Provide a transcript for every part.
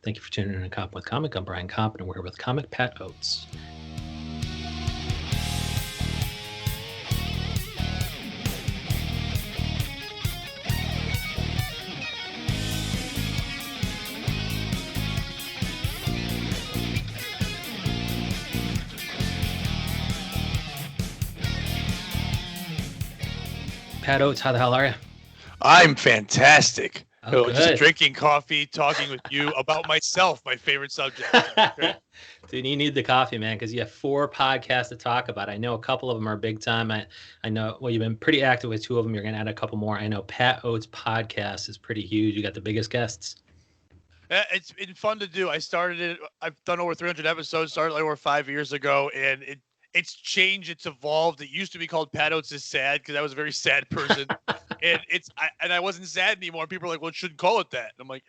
Thank you for tuning in to Koppen with Comic. I'm Brian Koppen, and we're here with comic Pat Oates. Pat Oates, how the hell are you? I'm fantastic. Oh, Just good. drinking coffee, talking with you about myself, my favorite subject. Dude, you need the coffee, man, because you have 4 podcasts to talk about. I know a couple of them are big time. I know, well, you've been pretty active with 2 of them. You're going to add a couple more. I know Pat Oates' podcast is pretty huge. You got the biggest guests. It's been fun to do. I started it. I've done over 300 episodes. Started like over 5 years ago, and it's changed. It's evolved. It used to be called Pat Oates is Sad because I was a very sad person, and I wasn't sad anymore. People are like, "Well, it shouldn't call it that." And I'm like,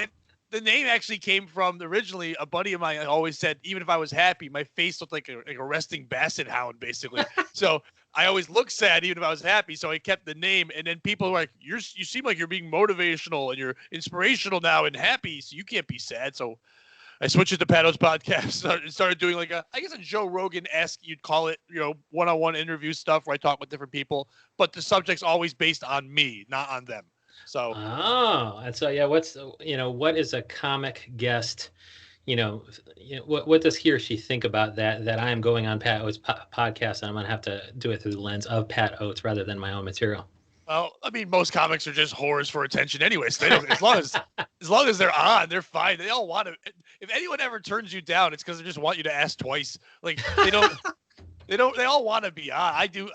and the name actually came from originally a buddy of mine always said, even if I was happy, my face looked like a resting basset hound, basically. So I always looked sad even if I was happy. So I kept the name. And then people were like, you seem like you're being motivational and you're inspirational now and happy. So you can't be sad. So I switched it to Pat Oates podcast. Started doing like I guess a Joe Rogan-esque, you'd call it, one-on-one interview stuff where I talk with different people. But the subject's always based on me, not on them. So, and so, yeah, what is a comic guest, what does he or she think about that I'm going on Pat Oates' podcast and I'm going to have to do it through the lens of Pat Oates rather than my own material? well, I mean, most comics are just whores for attention anyway. So they don't, as long as they're on, they're fine. They all want to. If anyone ever turns you down, it's because they just want you to ask twice. Like they don't. They all want to be on. I do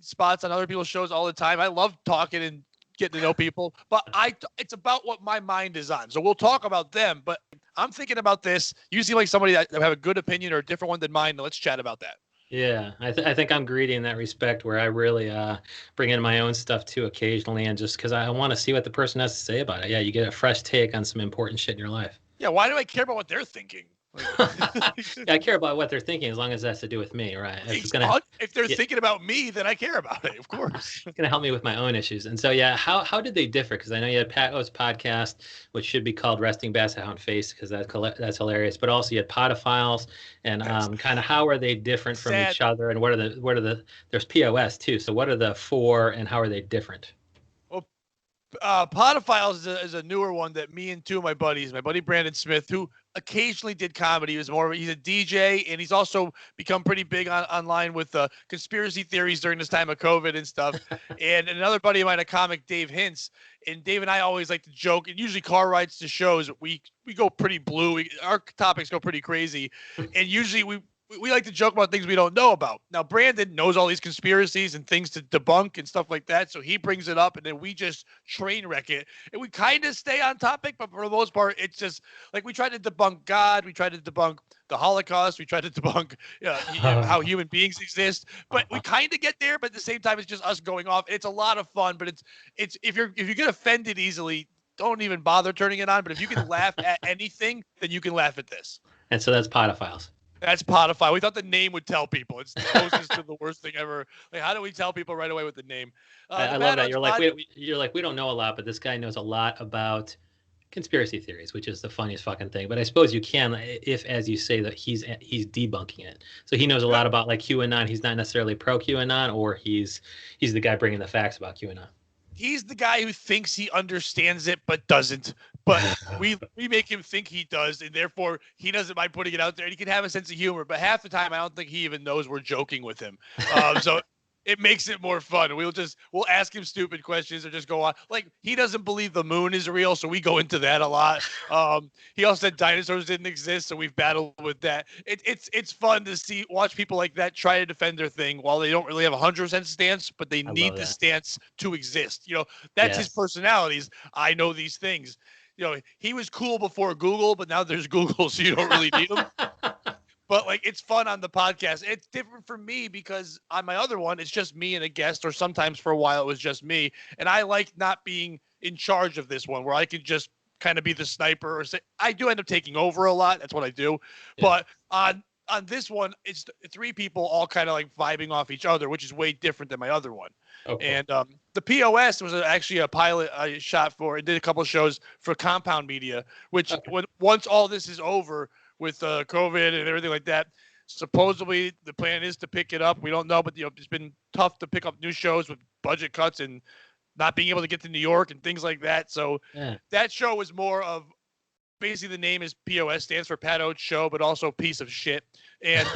spots on other people's shows all the time. I love talking and getting to know people, but it's about what my mind is on. So we'll talk about them, but I'm thinking about this. You seem like somebody that have a good opinion or a different one than mine. Let's chat about that. Yeah, I think I'm greedy in that respect, where I really bring in my own stuff too occasionally, and just because I want to see what the person has to say about it. Yeah, you get a fresh take on some important shit in your life. Yeah, why do I care about what they're thinking? Yeah, I care about what they're thinking as long as it has to do with me, right? If they're thinking about me, then I care about it, of course. It's going to help me with my own issues. And so, yeah, how did they differ? Because I know you had Pat Oates' podcast, which should be called Resting Basset Hound Face, because that's hilarious. But also you had Podophiles, and kind of how are they different from each other? And there's POS too. So what are the 4 and how are they different? Podophiles is a newer one that me and 2 of my buddies, my buddy Brandon Smith, who occasionally did comedy. He's a DJ, and he's also become pretty big online with conspiracy theories during this time of COVID and stuff. And another buddy of mine, a comic, Dave Hintz, and Dave and I always like to joke, and usually car rides to shows, we go pretty blue. Our topics go pretty crazy, and usually we like to joke about things we don't know about. Now, Brandon knows all these conspiracies and things to debunk and stuff like that, so he brings it up, and then we just train wreck it. And we kind of stay on topic, but for the most part, it's just like we try to debunk God, we try to debunk the Holocaust, we try to debunk how human beings exist. But we kind of get there, but at the same time, it's just us going off. It's a lot of fun, but it's if you get offended easily, don't even bother turning it on. But if you can laugh at anything, then you can laugh at this. And so that's Podophiles. That's Podify. We thought the name would tell people. It's the closest to the worst thing ever. Like, how do we tell people right away with the name? I love that. You're like, we don't know a lot, but this guy knows a lot about conspiracy theories, which is the funniest fucking thing. But I suppose you can, if, as you say, that he's debunking it. So he knows a lot about like QAnon. He's not necessarily pro QAnon, or he's the guy bringing the facts about QAnon. He's the guy who thinks he understands it but doesn't. But we make him think he does, and therefore he doesn't mind putting it out there. And he can have a sense of humor, but half the time I don't think he even knows we're joking with him. So it makes it more fun. We'll ask him stupid questions or just go on. Like, he doesn't believe the moon is real, so we go into that a lot. He also said dinosaurs didn't exist, so we've battled with that. It's fun to watch people like that try to defend their thing while they don't really have a 100% stance, but they need the stance to exist. That's his personalities. I know these things. He was cool before Google, but now there's Google, so you don't really need him. But like, it's fun on the podcast. It's different for me because on my other one, it's just me and a guest, or sometimes for a while it was just me. And I like not being in charge of this one, where I could just kind of be the sniper, or say I do end up taking over a lot. That's what I do. Yeah. But on on this one, it's three people all kind of like vibing off each other, which is way different than my other one. Okay. And the POS was actually a pilot I shot for. It did a couple of shows for Compound Media, which once all this is over with COVID and everything like that, supposedly the plan is to pick it up. We don't know, but it's been tough to pick up new shows with budget cuts and not being able to get to New York and things like that. So that show was more of basically the name is POS, stands for Pat Oates Show, but also piece of shit. And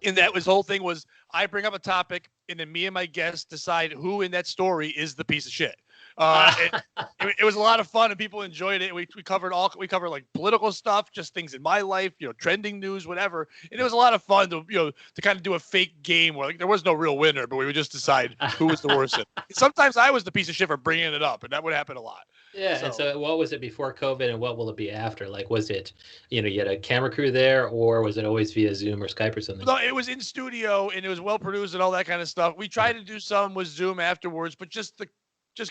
that was whole thing was I bring up a topic and then me and my guests decide who in that story is the piece of shit. It was a lot of fun and people enjoyed it. We covered like political stuff, just things in my life, trending news, whatever. And it was a lot of fun to kind of do a fake game where like there was no real winner, but we would just decide who was the worst. Sometimes I was the piece of shit for bringing it up, and that would happen a lot. Yeah. And so what was it before COVID and what will it be after? Like, was it, you had a camera crew there or was it always via Zoom or Skype or something? No, it was in studio and it was well produced and all that kind of stuff. We tried to do some with Zoom afterwards, but just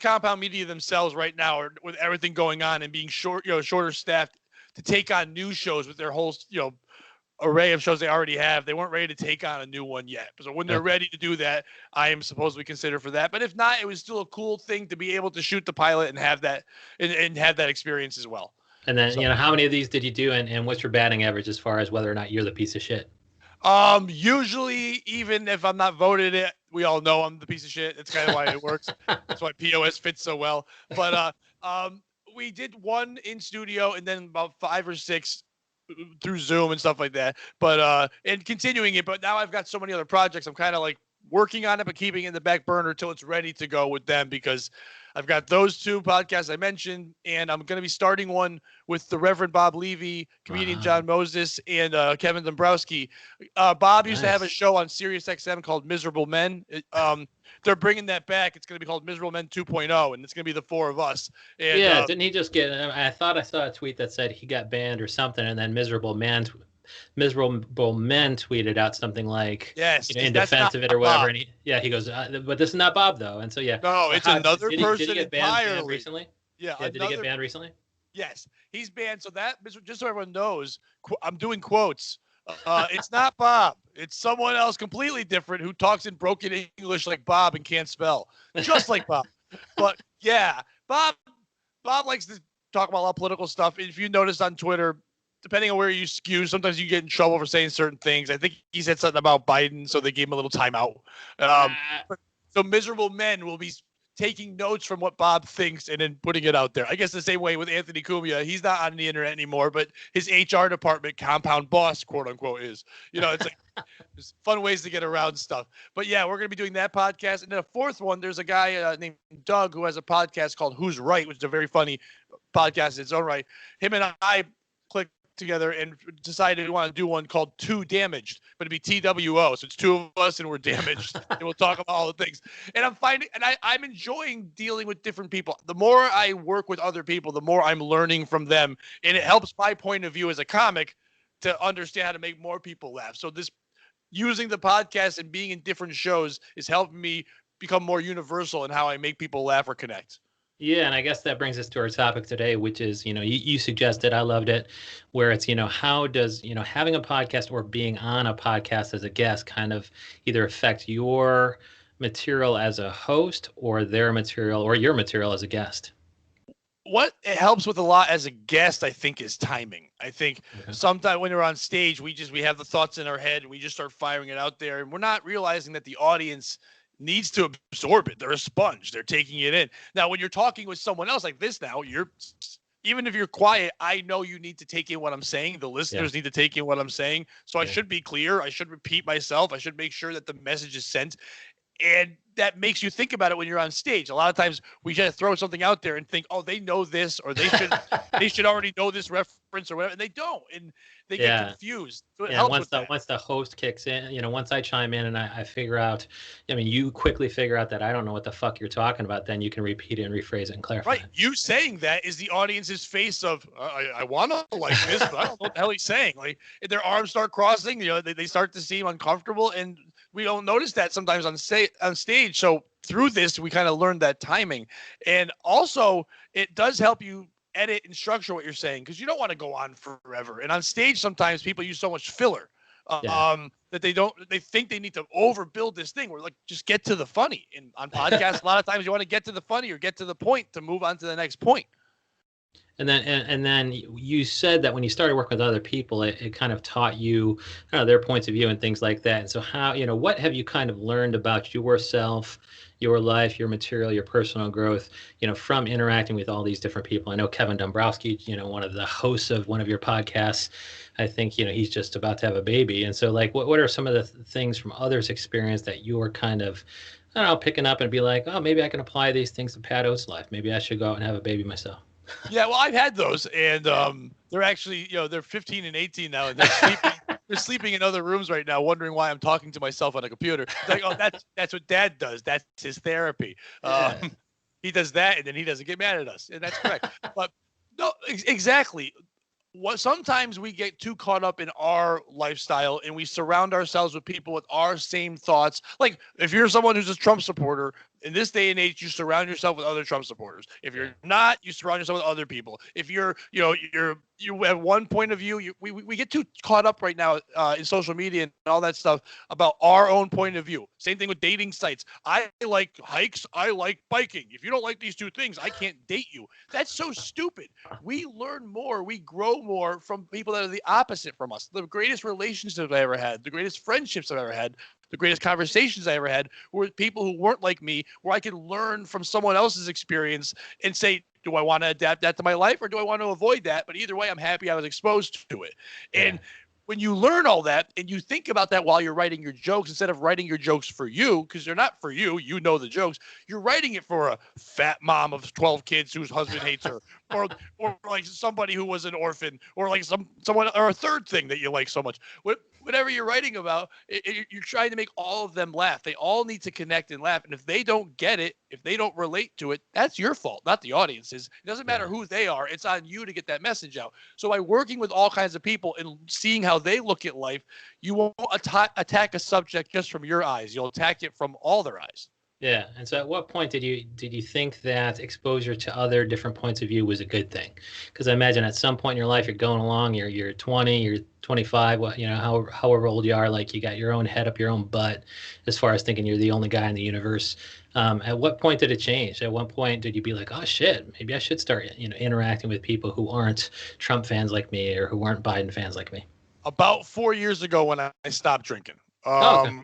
Compound Media themselves right now are with everything going on and being shorter staffed to take on new shows with their whole, array of shows they already have. They weren't ready to take on a new one yet. So when they're ready to do that, I am supposedly considered for that. But if not, it was still a cool thing to be able to shoot the pilot and have that and have that experience as well. And then, how many of these did you do and what's your batting average as far as whether or not you're the piece of shit? Usually, even if I'm not voted it, we all know I'm the piece of shit. That's kind of why it works. That's why POS fits so well. But we did one in studio and then about 5 or 6 through Zoom and stuff like that. But and continuing it. But now I've got so many other projects. I'm kind of like working on it, but keeping it in the back burner till it's ready to go with them because I've got those 2 podcasts I mentioned, and I'm going to be starting one with the Reverend Bob Levy, comedian John Moses, and Kevin Dombrowski. Bob used to have a show on Sirius XM called Miserable Men. They're bringing that back. It's going to be called Miserable Men 2.0, and it's going to be the 4 of us. And, didn't he just get? I thought I saw a tweet that said he got banned or something, and then Miserable Men tweeted out something like, in defense of it or whatever. And he goes, but this is not Bob though. And so no, it's another person did he get banned recently? Yeah, did he get banned recently? Yes, he's banned. So that just so everyone knows, I'm doing quotes. It's not Bob. It's someone else completely different who talks in broken English like Bob and can't spell, just like Bob. But yeah, Bob likes to talk about a lot of political stuff. If you notice on Twitter, depending on where you skew, sometimes you get in trouble for saying certain things. I think he said something about Biden, so they gave him a little timeout. So Miserable Men will be taking notes from what Bob thinks and then putting it out there. I guess the same way with Anthony Cumia. He's not on the internet anymore, but his HR department, compound boss, quote unquote, is. It's like there's fun ways to get around stuff. But yeah, we're going to be doing that podcast. And then a 4th one, there's a guy named Doug who has a podcast called Who's Right, which is a very funny podcast in its own right. Him and I clicked together and decided we want to do one called Two Damaged, but it'd be TWO. So it's 2 of us and we're damaged and we'll talk about all the things. And I'm enjoying dealing with different people. The more I work with other people, the more I'm learning from them. And it helps my point of view as a comic to understand how to make more people laugh. So this using the podcast and being in different shows is helping me become more universal in how I make people laugh or connect. Yeah, and I guess that brings us to our topic today, which is, you suggested, I loved it, where it's, how does, having a podcast or being on a podcast as a guest kind of either affect your material as a host or their material or your material as a guest? What it helps with a lot as a guest, I think, is timing. I think sometimes when we're on stage, we have the thoughts in our head and we just start firing it out there, and we're not realizing that the audience needs to absorb it. They're a sponge. They're taking it in. Now, when you're talking with someone else like this now, even if you're quiet, I know you need to take in what I'm saying. The listeners need to take in what I'm saying. So I should be clear. I should repeat myself. I should make sure that the message is sent. And that makes you think about it when you're on stage. A lot of times we just throw something out there and think, oh, they know this, or they should already know this reference or whatever. And they don't. And they get confused. So it helps once the host kicks in, once I chime in and I figure out, you quickly figure out that I don't know what the fuck you're talking about, then you can repeat it and rephrase it and clarify. Right. You saying that is the audience's face of, I want to like this, but I don't know what the hell he's saying. Like, if their arms start crossing, they start to seem uncomfortable, and we don't notice that sometimes on stage. So through this, we kind of learned that timing. And also, it does help you edit and structure what you're saying, because you don't want to go on forever. And on stage, sometimes people use so much filler. Yeah. That they think they need to overbuild this thing. We're like, just get to the funny. And on podcasts, a lot of times you want to get to the funny or get to the point to move on to the next point. And then you said that when you started working with other people, it kind of taught you, their points of view and things like that. And so how, what have you kind of learned about yourself, your life, your material, your personal growth, from interacting with all these different people? I know Kevin Dombrowski, one of the hosts of one of your podcasts, I think, he's just about to have a baby. And so like, what are some of the things from others' experience that you are kind of, I don't know, picking up and be like, oh, maybe I can apply these things to Pat Oates' life. Maybe I should go out and have a baby myself. Yeah, well, I've had those, and they're actually, they're 15 and 18 now, and they're sleeping. They're sleeping in other rooms right now, wondering why I'm talking to myself on a computer. It's like, oh, that's what Dad does. That's his therapy. He does that, and then he doesn't get mad at us, and that's correct. But no, exactly. Sometimes we get too caught up in our lifestyle and we surround ourselves with people with our same thoughts. Like if you're someone who's a Trump supporter, in this day and age, you surround yourself with other Trump supporters. If you're not, you surround yourself with other people. If you have one point of view, we get too caught up right now in social media and all that stuff about our own point of view. Same thing with dating sites. I like hikes. I like biking. If you don't like these two things, I can't date you. That's so stupid. We learn more. We grow more from people that are the opposite from us. The greatest relationships I ever had, the greatest friendships I've ever had, the greatest conversations I ever had were with people who weren't like me, where I could learn from someone else's experience and say, do I want to adapt that to my life or do I want to avoid that? But either way, I'm happy I was exposed to it. Yeah. And when you learn all that and you think about that while you're writing your jokes, instead of writing your jokes for you, because they're not for you, the jokes, you're writing it for a fat mom of 12 kids whose husband hates her, or like somebody who was an orphan, or like someone, or a third thing that you like so much. Whatever you're writing about, you're trying to make all of them laugh. They all need to connect and laugh. And if they don't get it, if they don't relate to it, that's your fault, not the audience's. It doesn't matter who they are. It's on you to get that message out. So by working with all kinds of people and seeing how they look at life, you won't attack a subject just from your eyes. You'll attack it from all their eyes. Yeah. And so at what point did you think that exposure to other different points of view was a good thing? Because I imagine at some point in your life, you're going along, you're 20, you're 25, however old you are, like you got your own head up your own butt as far as thinking you're the only guy in the universe. At what point did it change? At what point did you be like, oh shit, maybe I should start, interacting with people who aren't Trump fans like me or who aren't Biden fans like me? About 4 years ago when I stopped drinking. Okay.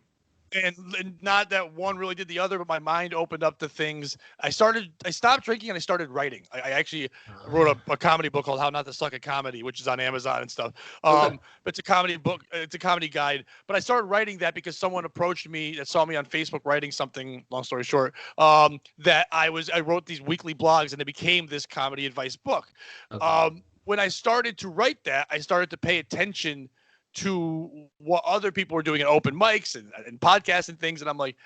And not that one really did the other, but my mind opened up to things. I stopped drinking and I started writing. I actually wrote a comedy book called How Not to Suck at Comedy, which is on Amazon and stuff. But it's a comedy book. It's a comedy guide. But I started writing that because someone approached me that saw me on Facebook writing something, long story short, that I wrote these weekly blogs and it became this comedy advice book. Okay. When I started to write that, I started to pay attention to what other people were doing at open mics and podcasts and things. And I'm like,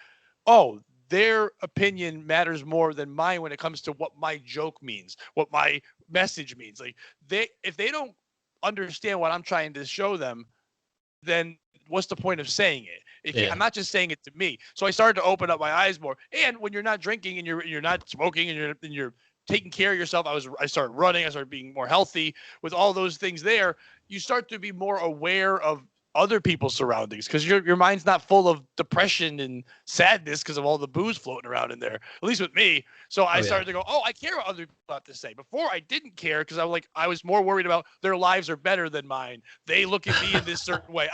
oh, their opinion matters more than mine when it comes to what my joke means, what my message means. Like if they don't understand what I'm trying to show them, then what's the point of saying it? I'm not just saying it to me. So I started to open up my eyes more. And when you're not drinking and you're not smoking and you're taking care of yourself, I started running, I started being more healthy with all those things there. You start to be more aware of other people's surroundings because your mind's not full of depression and sadness because of all the booze floating around in there, at least with me. So I started to go, oh, I care what other people have to say. Before I didn't care because I was more worried about their lives are better than mine. They look at me in this certain way.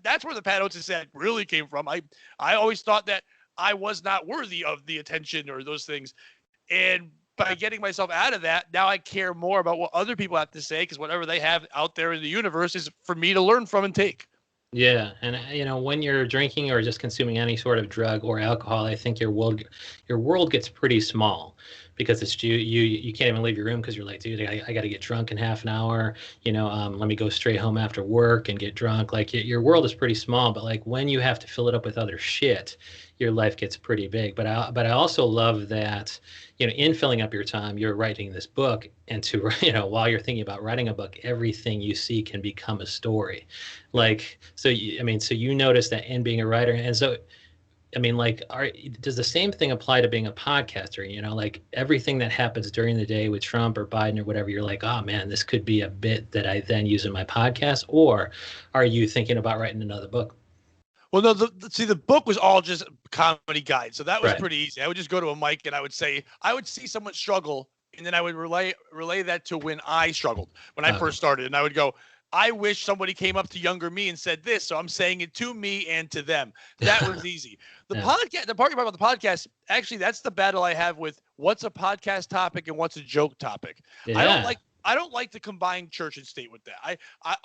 That's where the Pat Oates said really came from. I always thought that I was not worthy of the attention or those things. And by getting myself out of that, now I care more about what other people have to say because whatever they have out there in the universe is for me to learn from and take. Yeah, and when you're drinking or just consuming any sort of drug or alcohol, I think your world gets pretty small because it's you can't even leave your room because you're like, dude, I got to get drunk in half an hour. Let me go straight home after work and get drunk. Like your world is pretty small, but like when you have to fill it up with other shit, your life gets pretty big. But I also love that, in filling up your time, you're writing this book, and to, while you're thinking about writing a book, everything you see can become a story. Like, so you notice that in being a writer, and so I mean, like, does the same thing apply to being a podcaster? You know, like everything that happens during the day with Trump or Biden or whatever, you're like, oh man, this could be a bit that I then use in my podcast. Or are you thinking about writing another book? Well, no, see, the book was all just comedy guide, so that was Right. pretty easy. I would just go to a mic and I would see someone struggle, and then I would relay that to when I struggled, when I first started, and I would go, I wish somebody came up to younger me and said this, so I'm saying it to me and to them. That was easy. The Yeah. podcast, the part about the podcast, actually, that's the battle I have with what's a podcast topic and what's a joke topic. Yeah. I don't like to combine church and state with that.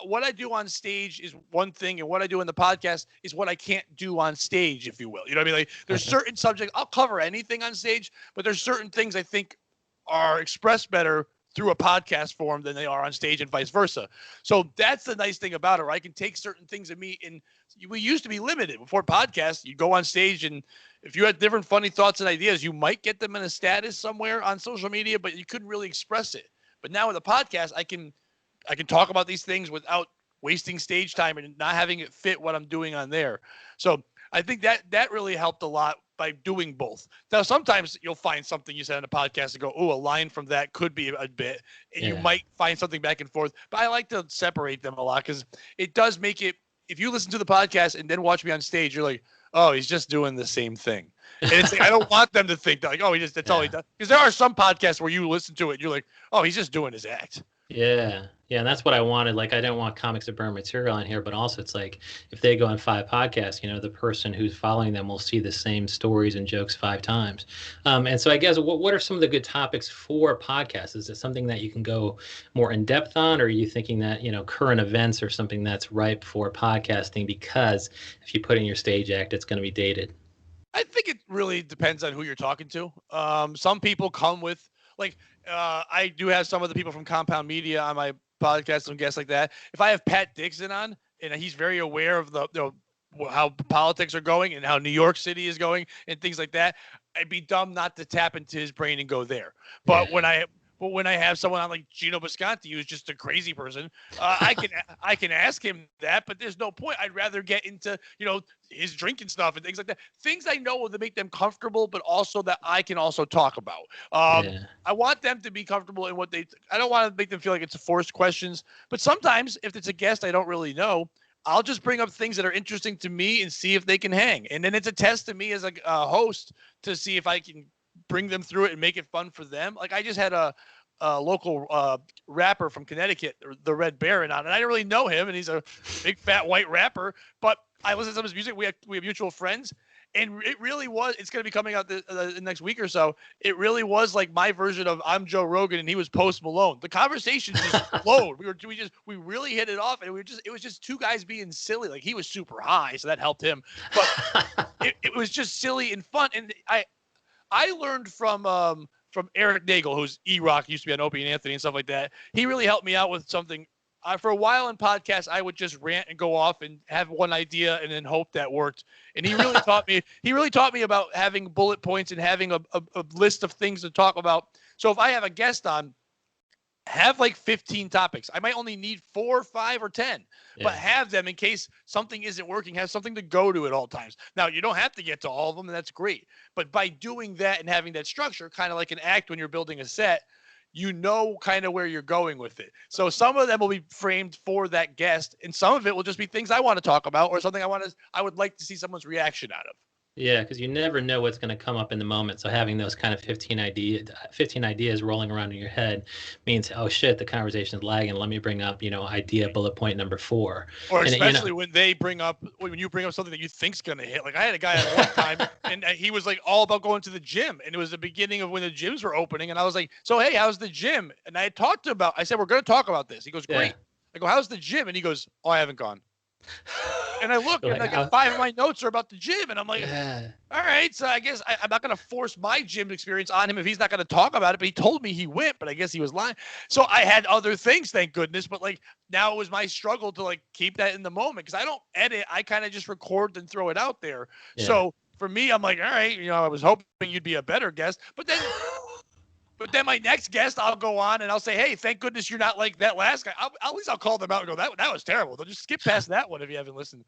What I do on stage is one thing, and what I do in the podcast is what I can't do on stage, if you will. You know what I mean? Like, there's certain subjects I'll cover anything on stage, but there's certain things I think are expressed better through a podcast form than they are on stage, and vice versa. So that's the nice thing about it, right? I can take certain things of me, and we used to be limited before podcasts. You go on stage, and if you had different funny thoughts and ideas, you might get them in a status somewhere on social media, but you couldn't really express it. But now with a podcast, I can talk about these things without wasting stage time and not having it fit what I'm doing on there. So I think that really helped a lot by doing both. Now, sometimes you'll find something you said on a podcast and go, oh, a line from that could be a bit, and you might find something back and forth. But I like to separate them a lot because it does make it, if you listen to the podcast and then watch me on stage, you're like, oh, he's just doing the same thing. And it's like, I don't want them to think that, like, oh, that's all he does. Because there are some podcasts where you listen to it and you're like, oh, he's just doing his act. Yeah. Yeah. And that's what I wanted. Like, I didn't want comics to burn material on here, but also it's like, if they go on 5 podcasts, you know, the person who's following them will see the same stories and jokes 5 times. And so I guess, what are some of the good topics for podcasts? Is it something that you can go more in depth on, or are you thinking that, you know, current events are something that's ripe for podcasting because if you put in your stage act, it's going to be dated? I think it really depends on who you're talking to. Some people come with, like, I do have some of the people from Compound Media on my podcast and guests like that. If I have Pat Dixon on, and he's very aware of how politics are going and how New York City is going and things like that, I'd be dumb not to tap into his brain and go there. But when I have someone on like Gino Bisconti, who's just a crazy person, I can ask him that, but there's no point. I'd rather get into, you know, his drinking stuff and things like that. Things I know that make them comfortable, but also that I can also talk about. I want them to be comfortable in I don't want to make them feel like it's forced questions, but sometimes if it's a guest I don't really know, I'll just bring up things that are interesting to me and see if they can hang. And then it's a test to me as a host to see if I can bring them through it and make it fun for them. Like, I just had a local rapper from Connecticut, the Red Baron, on, and I didn't really know him, and he's a big fat white rapper, but I listen to some of his music. We have mutual friends, and it really was. It's going to be coming out the next week or so. It really was like my version of I'm Joe Rogan and he was Post Malone. The conversation just flowed. We really hit it off, and it was just two guys being silly. Like, he was super high, so that helped him, but it was just silly and fun. And I learned from Eric Nagel, who's E-Rock, used to be on Opie and Anthony and stuff like that. He really helped me out with something. For a while in podcasts, I would just rant and go off and have one idea and then hope that worked. And he really taught me. He really taught me about having bullet points and having a list of things to talk about. So if I have a guest on, have like 15 topics. I might only need 4, 5, or 10, but have them in case something isn't working. Have something to go to at all times. Now, you don't have to get to all of them, and that's great. But by doing that and having that structure, kind of like an act when you're building a set, you know kind of where you're going with it. So some of them will be framed for that guest, and some of it will just be things I want to talk about or something I would like to see someone's reaction out of. Yeah, because you never know what's going to come up in the moment. So having those kind of 15 ideas rolling around in your head means, oh shit, the conversation is lagging. Let me bring up, you know, idea bullet point number 4. Or especially when you bring up something that you think's going to hit. Like, I had a guy at one time, and he was like all about going to the gym, and it was the beginning of when the gyms were opening, and I was like, so hey, how's the gym? And I said, we're going to talk about this. He goes, great. I go, how's the gym? And he goes, oh, I haven't gone. And I look, and like 5 of my notes are about the gym, and I'm like, all right, so I guess I'm not going to force my gym experience on him if he's not going to talk about it, but he told me he went, but I guess he was lying. So I had other things, thank goodness, but like now it was my struggle to like keep that in the moment because I don't edit. I kind of just record and throw it out there. Yeah. So for me, I'm like, all right, you know, I was hoping you'd be a better guest, but then my next guest, I'll go on and I'll say, hey, thank goodness you're not like that last guy. At least I'll call them out and go, that was terrible. They'll just skip past that one if you haven't listened.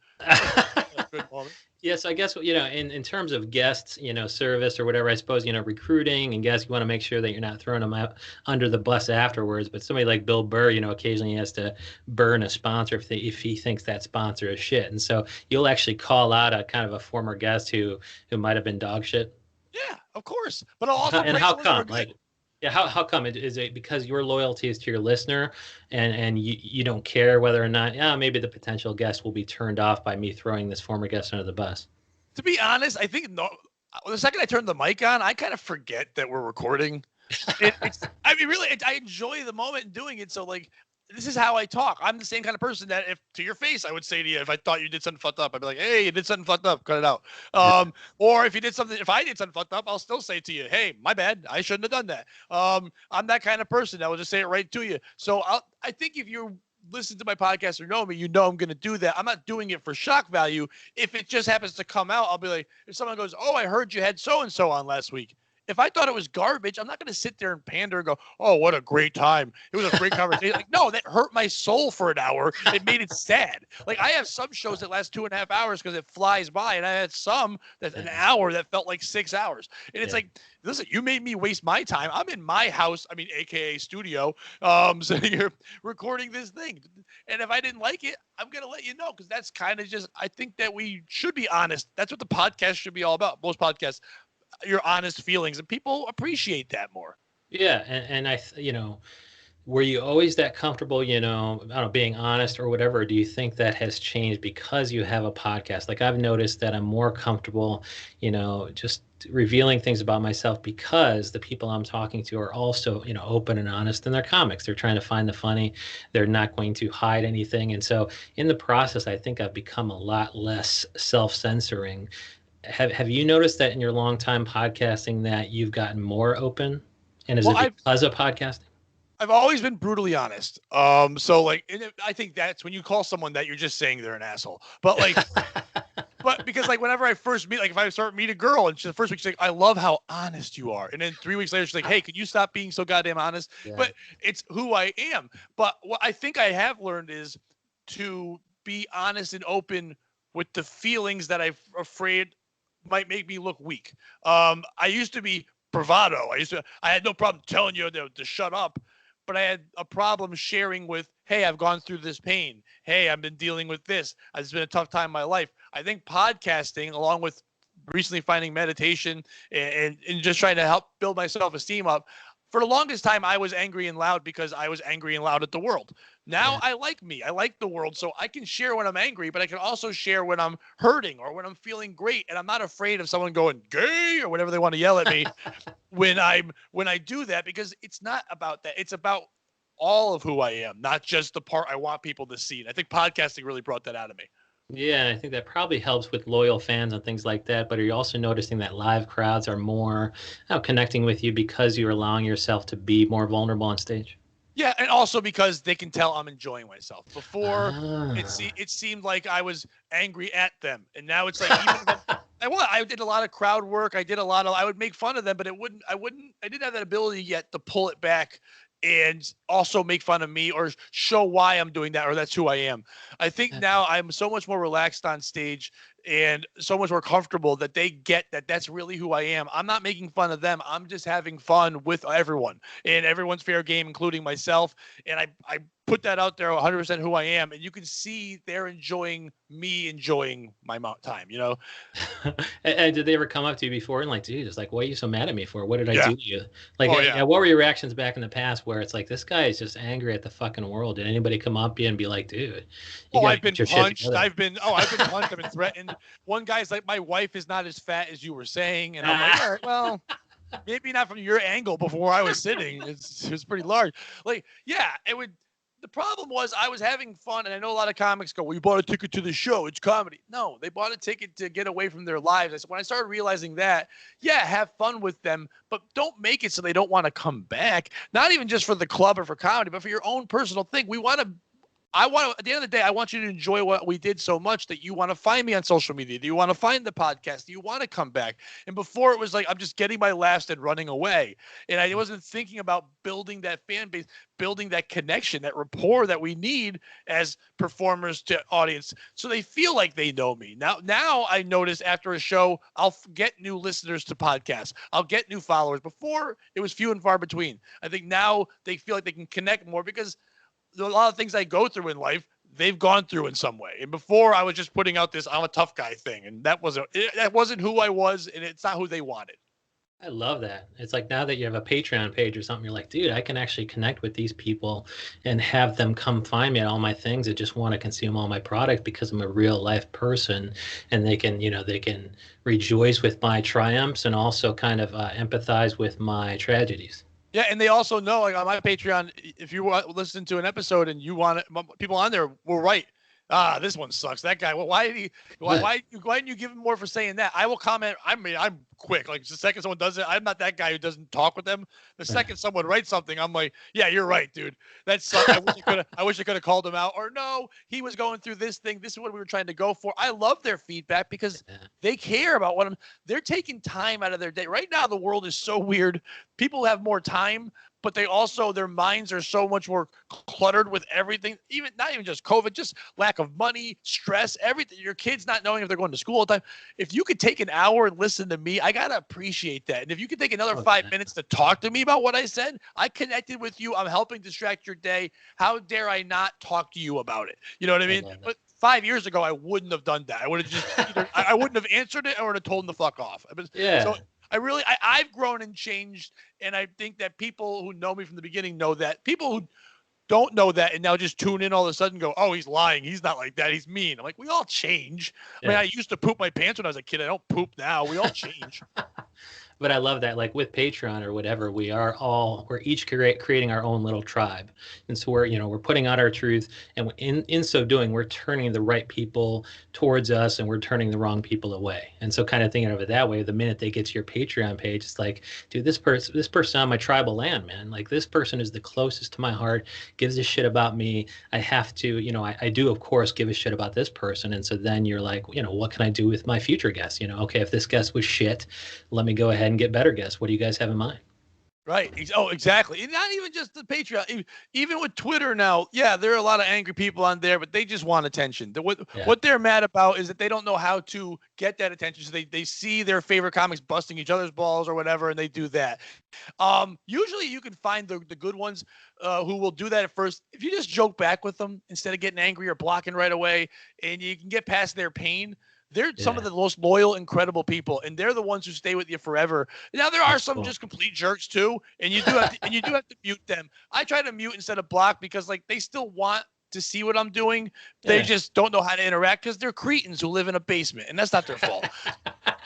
A good moment. Yes, I guess, in terms of guests, service or whatever, I suppose, recruiting and guests, you want to make sure that you're not throwing them out under the bus afterwards. But somebody like Bill Burr, occasionally has to burn a sponsor if he thinks that sponsor is shit. And so you'll actually call out a kind of a former guest who might have been dog shit. Yeah, of course. But I'll also And praise how those that are come? good. Like, yeah, how come? Is it because your loyalty is to your listener, and you don't care whether or not, yeah, maybe the potential guest will be turned off by me throwing this former guest under the bus? To be honest, I think no. The second I turn the mic on, I kind of forget that we're recording. I mean, really, I enjoy the moment in doing it. So, like, this is how I talk. I'm the same kind of person that, if to your face, I would say to you, if I thought you did something fucked up, I'd be like, hey, you did something fucked up, cut it out. Or if I did something fucked up, I'll still say to you, hey, my bad, I shouldn't have done that. I'm that kind of person that will just say it right to you. So I think if you listen to my podcast or know me, I'm going to do that. I'm not doing it for shock value. If it just happens to come out, I'll be like, if someone goes, oh, I heard you had so-and-so on last week. If I thought it was garbage, I'm not going to sit there and pander and go, oh, what a great time. It was a great conversation. Like, no, that hurt my soul for an hour. It made it sad. Like, I have some shows that last 2.5 hours because it flies by, and I had some that's an hour that felt like 6 hours. And it's like, listen, you made me waste my time. I'm in my house, AKA studio, sitting here recording this thing. And if I didn't like it, I'm going to let you know, because that's kind of just, I think that we should be honest. That's what the podcast should be all about. Most podcasts, your honest feelings, and people appreciate that more. Yeah, and were you always that comfortable, I don't know, being honest or whatever? Or do you think that has changed because you have a podcast? Like, I've noticed that I'm more comfortable, just revealing things about myself because the people I'm talking to are also, open and honest in their comics. They're trying to find the funny. They're not going to hide anything. And so in the process, I think I've become a lot less self-censoring. Have you noticed that in your long time podcasting that you've gotten more open? And is it because of podcasting? I've always been brutally honest. So like, I think that's when you call someone that, you're just saying they're an asshole. But like, but because like whenever I first meet, like if I meet a girl and the first week she's like, I love how honest you are. And then 3 weeks later, she's like, hey, could you stop being so goddamn honest? Yeah. But it's who I am. But what I think I have learned is to be honest and open with the feelings that I'm afraid might make me look weak. I used to be bravado. I had no problem telling you to shut up, but I had a problem sharing with, hey, I've gone through this pain. Hey, I've been dealing with this. It's been a tough time in my life. I think podcasting, along with recently finding meditation and just trying to help build my self-esteem up, for the longest time, I was angry and loud because I was angry and loud at the world. Now I like me. I like the world. So I can share when I'm angry, but I can also share when I'm hurting or when I'm feeling great. And I'm not afraid of someone going gay or whatever they want to yell at me when I do that, because it's not about that. It's about all of who I am, not just the part I want people to see. And I think podcasting really brought that out of me. Yeah, I think that probably helps with loyal fans and things like that. But are you also noticing that live crowds are more connecting with you because you're allowing yourself to be more vulnerable on stage? Yeah, and also because they can tell I'm enjoying myself. Before, it seemed like I was angry at them, and now it's like I did a lot of crowd work. I would make fun of them, but I didn't have that ability yet to pull it back and also make fun of me or show why I'm doing that or that's who I am. I think now I'm so much more relaxed on stage and so much more comfortable that they get that that's really who I am. I'm not making fun of them. I'm just having fun with everyone, and everyone's fair game, including myself. And I put that out there 100% who I am. And you can see they're enjoying me enjoying my time, And did they ever come up to you before and like, dude, it's like, what are you so mad at me for? What did I do to you? Like, what were your reactions back in the past where it's like, this guy is just angry at the fucking world? Did anybody come up to you and be like, dude, I've been punched. I've been punched. I've been threatened. One guy's like, my wife is not as fat as you were saying. And I'm like, all right, well, maybe not from your angle before I was sitting. It was pretty large. Like, yeah, the problem was I was having fun, and I know a lot of comics go, well, you bought a ticket to the show. It's comedy. No, they bought a ticket to get away from their lives. When I started realizing that, have fun with them, but don't make it so they don't want to come back. Not even just for the club or for comedy, but for your own personal thing. at the end of the day, I want you to enjoy what we did so much that you want to find me on social media. Do you want to find the podcast? Do you want to come back? And before it was like, I'm just getting my last and running away. And I wasn't thinking about building that fan base, building that connection, that rapport that we need as performers to audience. So they feel like they know me. Now I notice after a show, I'll get new listeners to podcasts. I'll get new followers. Before it was few and far between. I think now they feel like they can connect more because a lot of things I go through in life, they've gone through in some way. And before I was just putting out this I'm a tough guy thing, and that wasn't who I was, and it's not who they wanted. I love that. It's like now that you have a Patreon page or something, you're like, dude, I can actually connect with these people and have them come find me at all my things that just want to consume all my product because I'm a real life person, and they can, they can rejoice with my triumphs and also kind of empathize with my tragedies. Yeah, and they also know, like on my Patreon, if you listen to an episode and you want people on there will write, this one sucks. That guy. Well, why didn't you give him more for saying that? I will comment. I mean, I'm quick. Like the second someone does it, I'm not that guy who doesn't talk with them. The second someone writes something, I'm like, yeah, you're right, dude. That sucks. I wish I could have called him out. Or no, he was going through this thing. This is what we were trying to go for. I love their feedback because they care about they're taking time out of their day. Right now, the world is so weird. People have more time, but they also, their minds are so much more cluttered with everything, not even just COVID, just lack of money, stress, everything. Your kids not knowing if they're going to school all the time. If you could take an hour and listen to me, I got to appreciate that. And if you could take another 5 minutes to talk to me about what I said, I connected with you. I'm helping distract your day. How dare I not talk to you about it? You know what I mean? But 5 years ago, I wouldn't have done that. I would have just, I wouldn't have answered it or would have told him to fuck off. Yeah. So I've grown and changed, and I think that people who know me from the beginning know that. People who don't know that and now just tune in all of a sudden go, oh, he's lying. He's not like that. He's mean. I'm like, we all change. Yeah. I mean, I used to poop my pants when I was a kid. I don't poop now. We all change. But I love that, like with Patreon or whatever, we're each creating our own little tribe. And so we're putting out our truth, and in so doing, we're turning the right people towards us and we're turning the wrong people away. And so kind of thinking of it that way, the minute they get to your Patreon page, it's like, dude, this person on my tribal land, man, like this person is the closest to my heart, gives a shit about me. I have to, I do, of course, give a shit about this person. And so then you're like, what can I do with my future guests? Okay, if this guest was shit, let me go ahead and get better guests. What do you guys have in mind? Right. Oh, exactly. And not even just the Patreon. Even with Twitter now, yeah, there are a lot of angry people on there, but they just want attention. What they're mad about is that they don't know how to get that attention. So they see their favorite comics busting each other's balls or whatever, and they do that. Usually you can find the good ones who will do that at first. If you just joke back with them instead of getting angry or blocking right away, and you can get past their pain, they're some of the most loyal, incredible people, and they're the ones who stay with you forever. Now there are some just complete jerks too, and you do have to mute them. I try to mute instead of block because like they still want to see what I'm doing. They just don't know how to interact because they're cretins who live in a basement, and that's not their fault.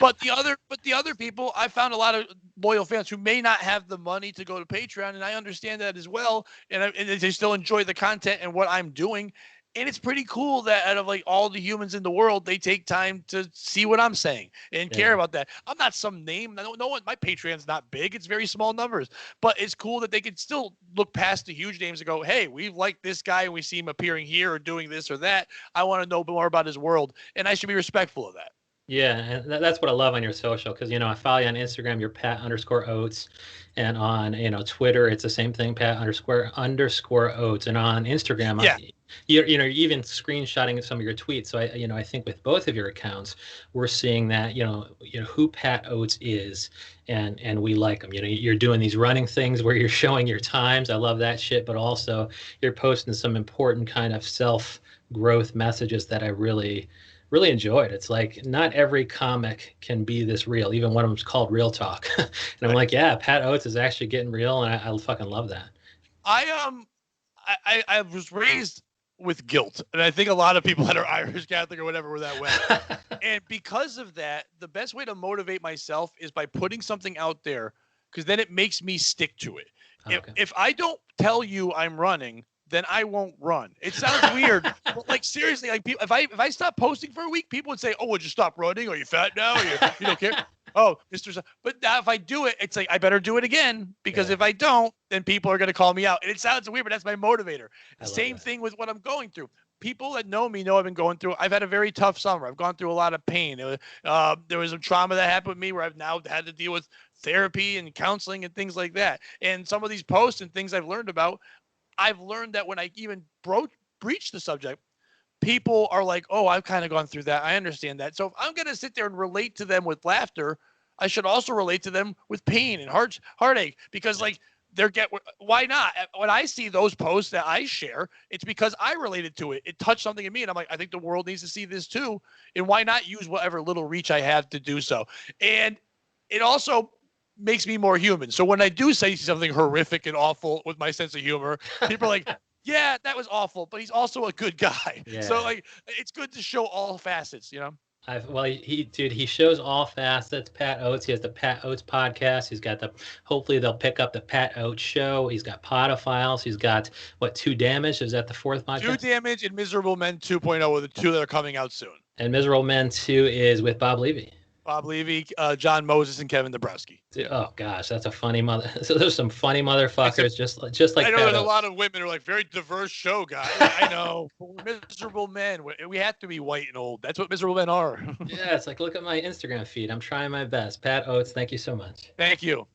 But the other people, I found a lot of loyal fans who may not have the money to go to Patreon, and I understand that as well. And they still enjoy the content and what I'm doing. And it's pretty cool that out of like all the humans in the world, they take time to see what I'm saying and care about that. I'm not some name. No one. My Patreon's not big. It's very small numbers. But it's cool that they can still look past the huge names and go, hey, we've liked this guy and we see him appearing here or doing this or that. I want to know more about his world. And I should be respectful of that. Yeah, and that's what I love on your social, because I follow you on Instagram, you're Pat_Oates, and on Twitter it's the same thing, Pat_Oates, and on Instagram, you're even screenshotting some of your tweets. So I think with both of your accounts, we're seeing that who Pat Oates is, and we like them. You're doing these running things where you're showing your times. I love that shit, but also you're posting some important kind of self growth messages that I really enjoyed. It's like not every comic can be this real. Even one of them's called Real Talk. And I'm like, yeah, Pat Oates is actually getting real, and I fucking love that. I was raised with guilt, and I think a lot of people that are Irish Catholic or whatever were that way. And because of that, the best way to motivate myself is by putting something out there, because then it makes me stick to it. Okay. If I don't tell you I'm running, then I won't run. It sounds weird, but like seriously, like if I stop posting for a week, people would say, "Oh, would you stop running? Are you fat now? Or you don't care?" Oh, But now if I do it, it's like I better do it again because if I don't, then people are going to call me out. And it sounds weird, but that's my motivator. Same thing with what I'm going through. People that know me know I've been going through. I've had a very tough summer. I've gone through a lot of pain. There was some trauma that happened with me where I've now had to deal with therapy and counseling and things like that. And some of these posts and things I've learned about, I've learned that when I even breach the subject, people are like, oh, I've kind of gone through that. I understand that. So if I'm going to sit there and relate to them with laughter, I should also relate to them with pain and heartache because like why not? When I see those posts that I share, it's because I related to it. It touched something in me. And I'm like, I think the world needs to see this too. And why not use whatever little reach I have to do so? And it also makes me more human. So when I do say something horrific and awful with my sense of humor, people are like, yeah, that was awful, but he's also a good guy. Yeah. So like, it's good to show all facets, you know? He shows all facets. Pat Oates, he has the Pat Oates podcast. He's got hopefully they'll pick up the Pat Oates show. He's got Podophiles. He's got Two Damage? Is that the fourth podcast? 2 Damage and Miserable Men 2.0 are the two that are coming out soon. And Miserable Men 2 is with Bob Levy. Bob Levy, John Moses, and Kevin Dabrowski. Oh gosh, that's a funny mother. So there's some funny motherfuckers, just like. I know there's a lot of women who are like very diverse show guys. I know, but we're miserable men. We have to be white and old. That's what miserable men are. Yeah, it's like look at my Instagram feed. I'm trying my best. Pat Oates, thank you so much. Thank you.